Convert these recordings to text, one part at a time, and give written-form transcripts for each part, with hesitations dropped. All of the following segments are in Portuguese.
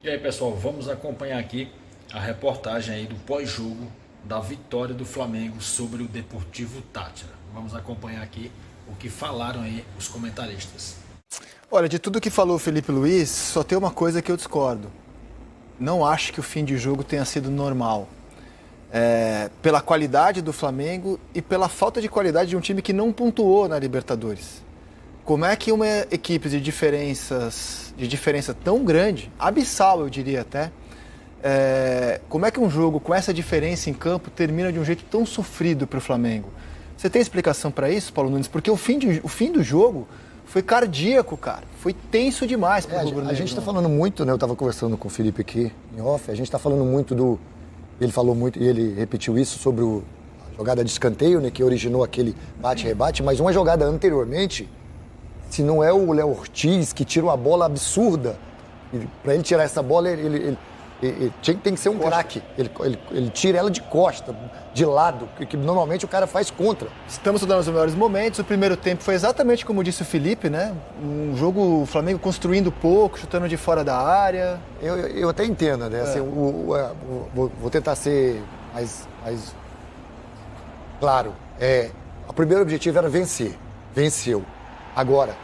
E aí, pessoal, vamos acompanhar aqui a reportagem aí do pós-jogo da vitória do Flamengo sobre o Deportivo Táchira. Vamos acompanhar aqui o que falaram aí os comentaristas. Olha, de tudo que falou o Felipe Luiz, só tem uma coisa que eu discordo. Não acho que o fim de jogo tenha sido normal. Pela qualidade do Flamengo e pela falta de qualidade de um time que não pontuou na Libertadores. Como é que uma equipe de diferença tão grande, abissal eu diria até, como é que um jogo com essa diferença em campo termina de um jeito tão sofrido para o Flamengo? Você tem explicação para isso, Paulo Nunes? Porque o fim do jogo foi cardíaco, cara. Foi tenso demais para o rubro-negro. A gente está falando muito, né? Eu estava conversando com o Felipe aqui, em off, a gente está falando muito do... Ele falou muito, e ele repetiu isso sobre a jogada de escanteio, né? Que originou aquele bate-rebate, mas uma jogada anteriormente, se não é o Léo Ortiz que tira uma bola absurda, para ele tirar essa bola, ele tem que ser um craque. Ele tira ela de costa, de lado, que normalmente o cara faz contra. Estamos dando os melhores momentos. O primeiro tempo foi exatamente como disse o Felipe, né? Um jogo, o Flamengo construindo pouco, chutando de fora da área. Eu até entendo, né? Assim, vou tentar ser mais claro. O primeiro objetivo era vencer. Venceu. Agora,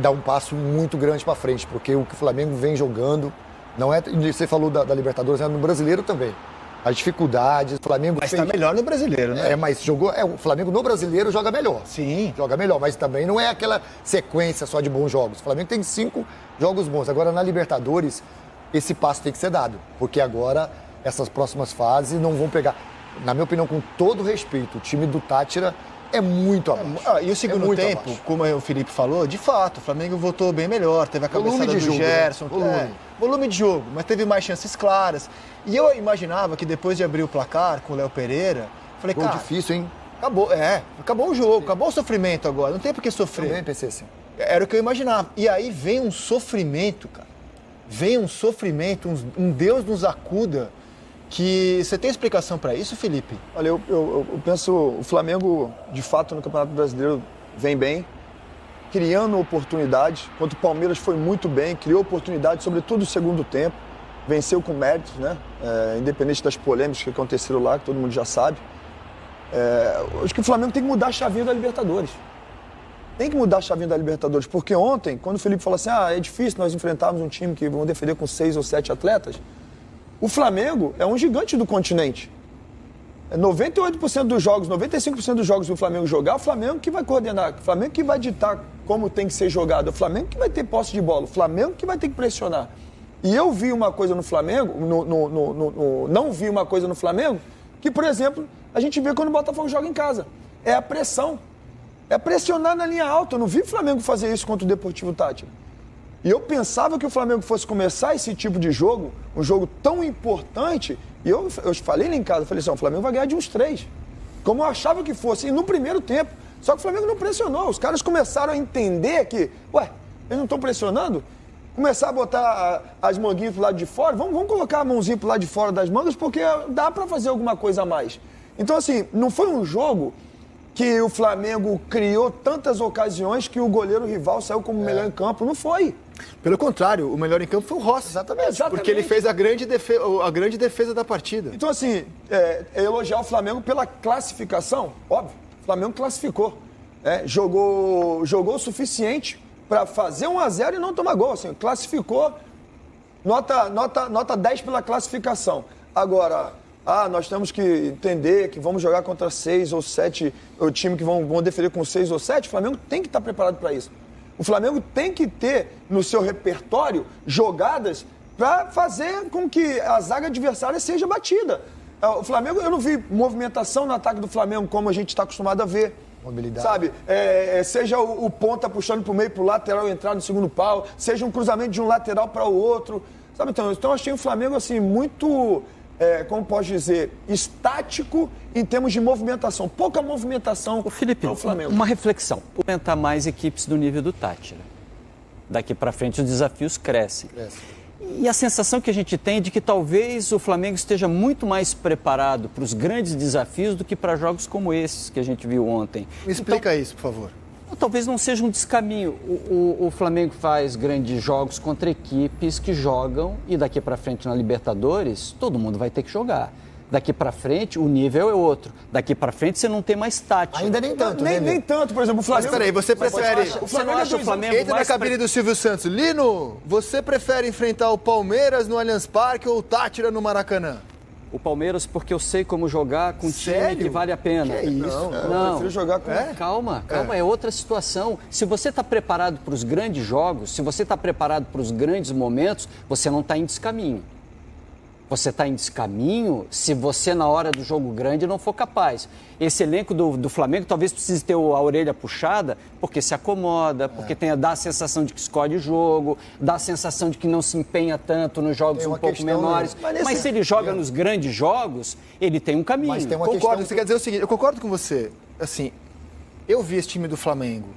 dar um passo muito grande para frente, porque o que o Flamengo vem jogando, não é. Você falou da Libertadores, no brasileiro também. As dificuldades, o Flamengo. Mas está melhor no brasileiro, né? Mas o Flamengo no brasileiro joga melhor. Sim. Joga melhor, mas também não é aquela sequência só de bons jogos. O Flamengo tem 5 jogos bons. Agora, na Libertadores, esse passo tem que ser dado, porque agora essas próximas fases não vão pegar. Na minha opinião, com todo respeito, o time do Táchira é muito abaixo. E o segundo tempo, abaixo. Como o Felipe falou, de fato, o Flamengo voltou bem melhor. Teve a cabeçada do jogo, Gerson. Né? Volume de jogo, mas teve mais chances claras. E eu imaginava que depois de abrir o placar com o Léo Pereira, falei, gol cara, difícil, hein? Acabou o jogo, acabou o sofrimento agora. Não tem por que sofrer. Também pensei assim. Era o que eu imaginava. E aí vem um sofrimento, cara. Vem um sofrimento, um Deus nos acuda. Que você tem explicação para isso, Felipe? Olha, eu penso, o Flamengo, de fato, no Campeonato Brasileiro vem bem, criando oportunidades. Enquanto o Palmeiras foi muito bem, criou oportunidades, sobretudo no segundo tempo. Venceu com méritos, né? Independente das polêmicas que aconteceram lá, que todo mundo já sabe. Acho que o Flamengo tem que mudar a chavinha da Libertadores. Tem que mudar a chavinha da Libertadores, porque ontem, quando o Felipe falou assim, é difícil nós enfrentarmos um time que vão defender com 6 ou 7 atletas, o Flamengo é um gigante do continente. 98% dos jogos, 95% dos jogos que o Flamengo jogar, é o Flamengo que vai coordenar, o Flamengo que vai ditar como tem que ser jogado, é o Flamengo que vai ter posse de bola, o Flamengo que vai ter que pressionar. E eu vi uma coisa no Flamengo, não vi uma coisa no Flamengo, que, por exemplo, a gente vê quando o Botafogo joga em casa. É a pressão. É pressionar na linha alta. Eu não vi o Flamengo fazer isso contra o Deportivo Táchira. E eu pensava que o Flamengo fosse começar esse tipo de jogo, um jogo tão importante, e eu falei lá em casa, falei assim, o Flamengo vai ganhar de uns 3. Como eu achava que fosse, e no primeiro tempo. Só que o Flamengo não pressionou, os caras começaram a entender que, eles não estão pressionando? Começar a botar as manguinhas pro lado de fora, vamos colocar a mãozinha pro lado de fora das mangas, porque dá para fazer alguma coisa a mais. Então, assim, não foi um jogo que o Flamengo criou tantas ocasiões que o goleiro rival saiu como melhor em campo, não foi. Pelo contrário, o melhor em campo foi o Rossi. Exatamente. Porque ele fez a grande defesa da partida. Então, assim, elogiar o Flamengo pela classificação, óbvio. O Flamengo classificou. Jogou o suficiente para fazer 1-0 e não tomar gol. Assim, classificou, nota 10 pela classificação. Agora, nós temos que entender que vamos jogar contra 6 ou 7, o time que vão defender com 6 ou 7, o Flamengo tem que estar preparado para isso. O Flamengo tem que ter no seu repertório jogadas para fazer com que a zaga adversária seja batida. O Flamengo, eu não vi movimentação no ataque do Flamengo como a gente está acostumado a ver. Mobilidade. Sabe? Seja o ponta puxando para o meio, para o lateral entrar no segundo pau, seja um cruzamento de um lateral para o outro. Sabe? Então eu achei o Flamengo assim, muito, como posso dizer, estático em termos de movimentação. Pouca movimentação Felipe, para o Flamengo. Uma reflexão. Aumentar mais equipes do nível do Táchira. Daqui para frente os desafios crescem. E a sensação que a gente tem é de que talvez o Flamengo esteja muito mais preparado para os grandes desafios do que para jogos como esses que a gente viu ontem. Me explica isso, por favor. Talvez não seja um descaminho. O Flamengo faz grandes jogos contra equipes que jogam e daqui para frente na Libertadores todo mundo vai ter que jogar. Daqui para frente o nível é outro. Daqui para frente você não tem mais tática. Ainda nem tanto, Nem tanto, por exemplo, o Flamengo... Mas peraí, você prefere... Você não acha o Flamengo Entra na mais cabine do Silvio Santos. Lino, você prefere enfrentar o Palmeiras no Allianz Parque ou o Tátira no Maracanã? O Palmeiras, porque eu sei como jogar com um time Sério? que vale a pena. Que isso? Eu prefiro jogar com... Calma, é outra situação. Se você está preparado para os grandes jogos, se você está preparado para os grandes momentos, você não está em descaminho. Você está em descaminho se você, na hora do jogo grande, não for capaz. Esse elenco do Flamengo talvez precise ter a orelha puxada, porque se acomoda, porque dá a sensação de que escolhe o jogo, dá a sensação de que não se empenha tanto nos jogos um pouco menores. Mas se ele joga nos grandes jogos, ele tem um caminho. Mas tem uma Concordo, questão... você quer dizer o seguinte, eu concordo com você. Assim, eu vi esse time do Flamengo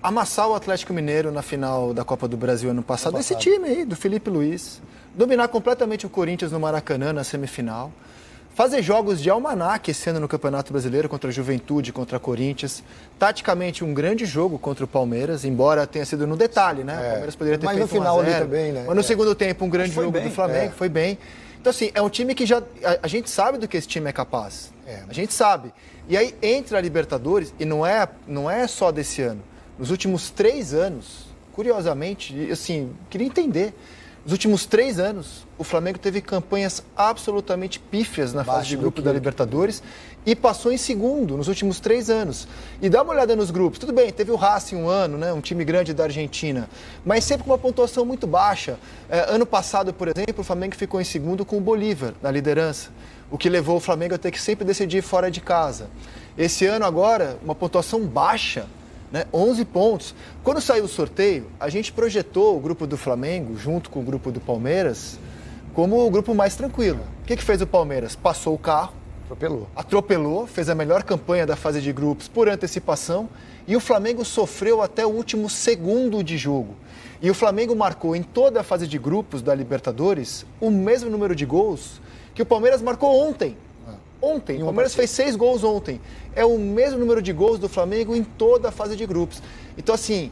amassar o Atlético Mineiro na final da Copa do Brasil ano passado. Esse time aí, do Felipe Luiz. Dominar completamente o Corinthians no Maracanã na semifinal. Fazer jogos de almanaque esse ano no Campeonato Brasileiro contra a Juventude, contra a Corinthians. Taticamente, um grande jogo contra o Palmeiras, embora tenha sido no detalhe, né? O Palmeiras poderia ter Mas feito no final 1 a 0. ali também, né? Mas no segundo tempo, um grande jogo bem, do Flamengo, foi bem. Então, assim, é um time que já... A gente sabe do que esse time é capaz. A gente sabe. E aí, entra a Libertadores, e não é só desse ano. Nos últimos 3 anos, curiosamente, assim, queria entender... Nos últimos 3 anos, o Flamengo teve campanhas absolutamente pífias na fase de grupo da Libertadores e passou em segundo nos últimos 3 anos. E dá uma olhada nos grupos. Tudo bem, teve o Racing um ano, né, um time grande da Argentina, mas sempre com uma pontuação muito baixa. Ano passado, por exemplo, o Flamengo ficou em segundo com o Bolívar na liderança, o que levou o Flamengo a ter que sempre decidir fora de casa. Esse ano agora, uma pontuação baixa, né, 11 pontos. Quando saiu o sorteio, a gente projetou o grupo do Flamengo, junto com o grupo do Palmeiras, como o grupo mais tranquilo. O que fez o Palmeiras? Passou o carro, atropelou, fez a melhor campanha da fase de grupos por antecipação, e o Flamengo sofreu até o último segundo de jogo. E o Flamengo marcou em toda a fase de grupos da Libertadores o mesmo número de gols que o Palmeiras marcou ontem. Ontem, o Palmeiras fez 6 gols ontem. É o mesmo número de gols do Flamengo em toda a fase de grupos. Então, assim,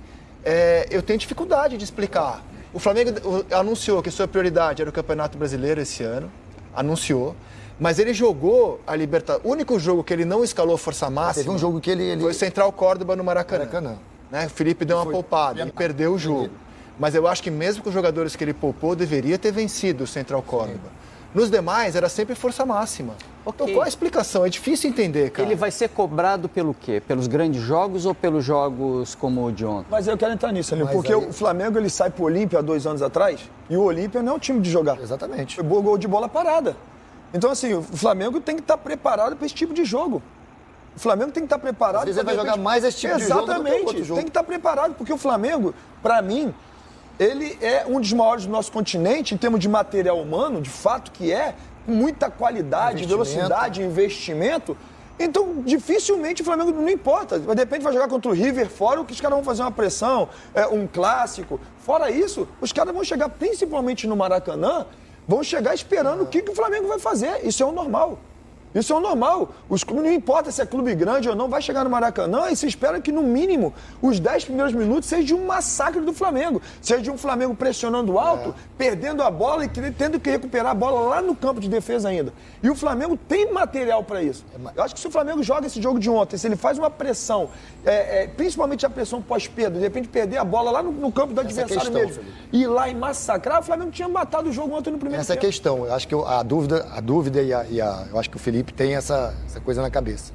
eu tenho dificuldade de explicar. O Flamengo anunciou que sua prioridade era o Campeonato Brasileiro esse ano. Anunciou. Mas ele jogou a Libertadores. O único jogo que ele não escalou força máxima... Teve um jogo que ele... Foi Central Córdoba no Maracanã. Né? O Felipe deu uma poupada e perdeu o jogo. Mas eu acho que mesmo com os jogadores que ele poupou, deveria ter vencido o Central Córdoba. Nos demais, era sempre força máxima. Okay. Então, qual a explicação? É difícil entender, cara. Ele vai ser cobrado pelo quê? Pelos grandes jogos ou pelos jogos como o de ontem? Mas eu quero entrar nisso, Aline, porque o Flamengo ele sai pro Olímpia há 2 anos atrás e o Olímpia não é um time de jogar. Exatamente. Foi gol de bola parada. Então, assim, o Flamengo tem que estar preparado para esse tipo de jogo. O Flamengo tem que estar preparado... Às vezes ele vai jogar mais esse tipo de jogo do que o outro jogo. Exatamente, tem que estar preparado, porque o Flamengo, para mim... Ele é um dos maiores do nosso continente, em termos de material humano, de fato que é, com muita qualidade, velocidade, investimento. Então, dificilmente o Flamengo não importa. De repente vai jogar contra o River fora, que os caras vão fazer uma pressão, um clássico. Fora isso, os caras vão chegar, principalmente no Maracanã, vão chegar esperando o que o Flamengo vai fazer. Isso é o normal. Isso é o normal. Os clubes, não importa se é clube grande ou não, vai chegar no Maracanã e se espera que, no mínimo, os 10 primeiros minutos seja de um massacre do Flamengo. Seja de um Flamengo pressionando alto, perdendo a bola e tendo que recuperar a bola lá no campo de defesa ainda. E o Flamengo tem material para isso. Eu acho que se o Flamengo joga esse jogo de ontem, se ele faz uma pressão, principalmente a pressão pós-perda, de repente perder a bola lá no campo do adversário mesmo, Felipe. e ir lá e massacrar, o Flamengo tinha matado o jogo ontem no primeiro Essa tempo. questão, eu acho que a dúvida eu acho que o Felipe tem essa coisa na cabeça.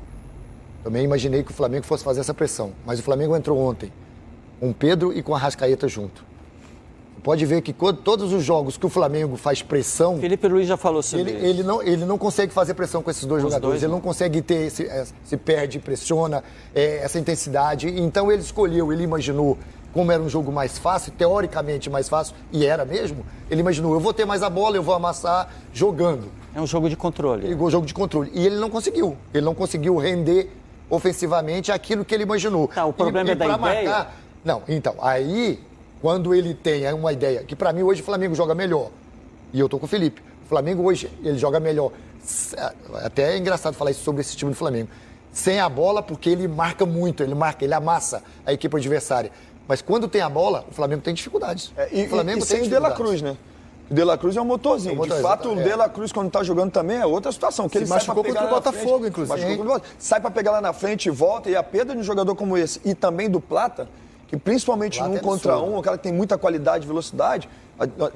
Também imaginei que o Flamengo fosse fazer essa pressão, mas o Flamengo entrou ontem com o Pedro e com a Arrascaeta junto. Pode ver que todos os jogos que o Flamengo faz pressão... Felipe Luiz já falou sobre isso. Ele não consegue fazer pressão com esses dois jogadores. Ele não consegue ter, se perde, pressiona, essa intensidade. Então ele escolheu, ele imaginou, como era um jogo mais fácil, teoricamente mais fácil, e era mesmo, ele imaginou, eu vou ter mais a bola, eu vou amassar jogando. É um jogo de controle. Um jogo de controle. E ele não conseguiu. Ele não conseguiu render ofensivamente aquilo que ele imaginou. Tá, o problema é da ideia? Marcar... Não, então, aí, quando ele tem uma ideia, que pra mim hoje o Flamengo joga melhor, e eu tô com o Felipe, o Flamengo hoje, ele joga melhor. Até é engraçado falar isso sobre esse time do Flamengo. sem a bola, porque ele marca muito, ele amassa a equipe adversária. Mas quando tem a bola, o Flamengo tem dificuldades. E o Flamengo sem o De La Cruz, né? O De La Cruz é um motorzinho. De fato, o De La Cruz, quando tá jogando também, é outra situação. Que ele machucou contra o Botafogo, inclusive. Sai pra pegar lá na frente e volta. E a perda de um jogador como esse, e também do Plata, que principalmente no 1 contra 1, o cara que tem muita qualidade e velocidade,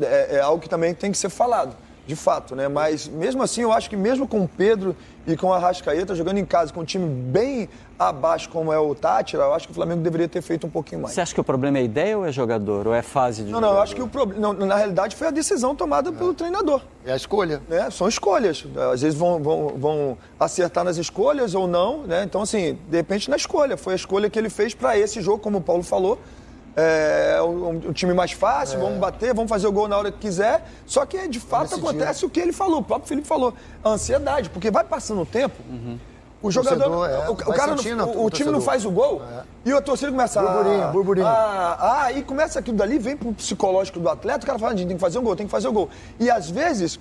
é algo que também tem que ser falado. De fato, né? Mas mesmo assim, eu acho que mesmo com o Pedro e com o Arrascaeta jogando em casa, com um time bem abaixo como é o Táchira, eu acho que o Flamengo deveria ter feito um pouquinho mais. Você acha que o problema é ideia ou é jogador? Ou é fase de jogador? Não, eu acho que o problema, na realidade, foi a decisão tomada pelo treinador. É a escolha. Né? São escolhas. Às vezes vão acertar nas escolhas ou não, né? Então, assim, de repente na escolha. Foi a escolha que ele fez para esse jogo, como o Paulo falou. É um time mais fácil, vamos bater, vamos fazer o gol na hora que quiser. Só que, de fato, acontece o que ele falou, o próprio Felipe falou. A ansiedade, porque vai passando o tempo, o jogador, o cara, o time não faz o gol, e a torcida começa burburinho. E começa aquilo dali, vem pro psicológico do atleta, o cara fala, a gente tem que fazer um gol, tem que fazer o gol. E, às vezes,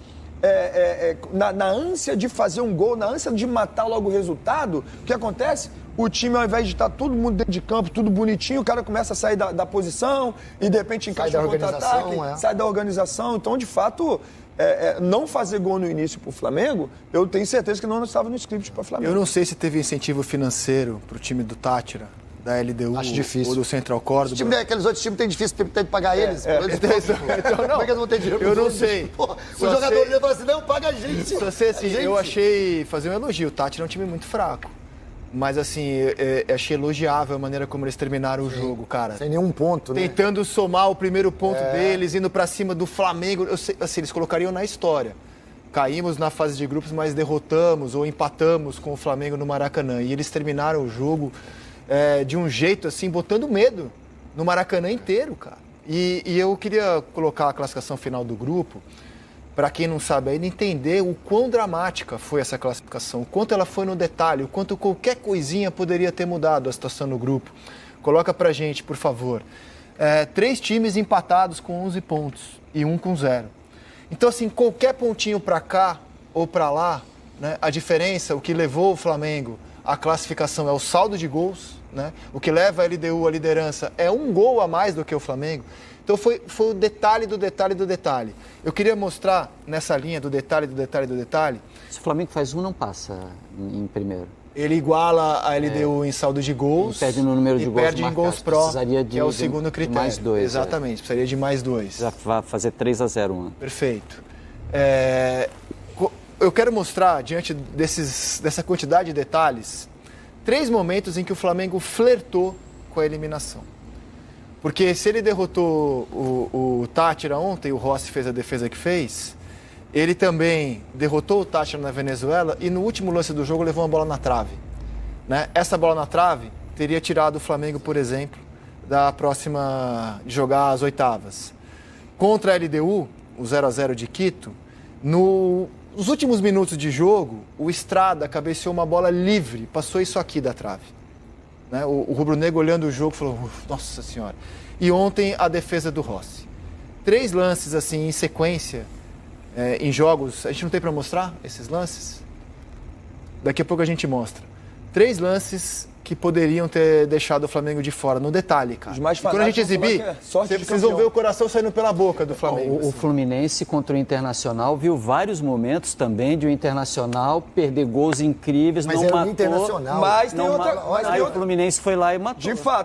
na ânsia de fazer um gol, na ânsia de matar logo o resultado, o que acontece? O time, ao invés de estar todo mundo dentro de campo, tudo bonitinho, o cara começa a sair da posição e, de repente, encaixa um contra-ataque, sai da organização. Então, de fato, não fazer gol no início para o Flamengo, eu tenho certeza que não estava no script para o Flamengo. Eu não sei se teve incentivo financeiro para o time do Táchira, da LDU Acho difícil. ou do Central Córdoba. Aqueles outros times tem difícil de pagar eles. Então, Como é que eles vão ter dinheiro? Eu não sei. Porra, o jogador ia falar assim, não, paga a gente. Só sei assim, eu achei, fazer um elogio, o Táchira é um time muito fraco. Mas, assim, achei elogiável a maneira como eles terminaram o jogo, cara. Sem nenhum ponto, né? Tentando somar o primeiro ponto deles, indo pra cima do Flamengo. Eu sei, assim, eles colocariam na história. Caímos na fase de grupos, mas derrotamos ou empatamos com o Flamengo no Maracanã. E eles terminaram o jogo de um jeito, assim, botando medo no Maracanã inteiro, cara. E eu queria colocar a classificação final do grupo, para quem não sabe ainda, entender o quão dramática foi essa classificação, o quanto ela foi no detalhe, o quanto qualquer coisinha poderia ter mudado a situação no grupo. Coloca pra gente, por favor. 3 times empatados com 11 pontos e 1 com 0. Então, assim, qualquer pontinho para cá ou para lá, né, a diferença, o que levou o Flamengo à classificação é o saldo de gols, né? O que leva a LDU à liderança é 1 gol a mais do que o Flamengo. Então foi o detalhe do detalhe do detalhe. Eu queria mostrar nessa linha do detalhe do detalhe do detalhe. Se o Flamengo faz 1, não passa em primeiro. Ele iguala a LDU em saldo de gols. E perde no número de gols perde em gols pró, que é o segundo critério. Mais 2. Exatamente, precisaria de mais 2. Já vai fazer 3-0. Perfeito. Eu quero mostrar, diante dessa quantidade de detalhes, 3 momentos em que o Flamengo flertou com a eliminação. Porque se ele derrotou o Táchira ontem, o Rossi fez a defesa que fez, ele também derrotou o Táchira na Venezuela e no último lance do jogo levou uma bola na trave. Né? Essa bola na trave teria tirado o Flamengo, por exemplo, da próxima de jogar as oitavas. Contra a LDU, o 0-0 de Quito, nos últimos minutos de jogo, o Estrada cabeceou uma bola livre, passou isso aqui da trave. Né? O rubro-negro olhando o jogo falou, nossa senhora. E ontem a defesa do Rossi. 3 lances assim em sequência, em jogos. A gente não tem para mostrar esses lances? Daqui a pouco a gente mostra. 3 lances que poderiam ter deixado o Flamengo de fora, no detalhe, cara. Mais quando a gente exibir, vocês vão ver o coração saindo pela boca do Flamengo. O Fluminense contra o Internacional viu vários momentos também de o Internacional perder gols incríveis, mas não era matou. Internacional. Mas tem outra. Aí o Fluminense foi lá e matou. De fato.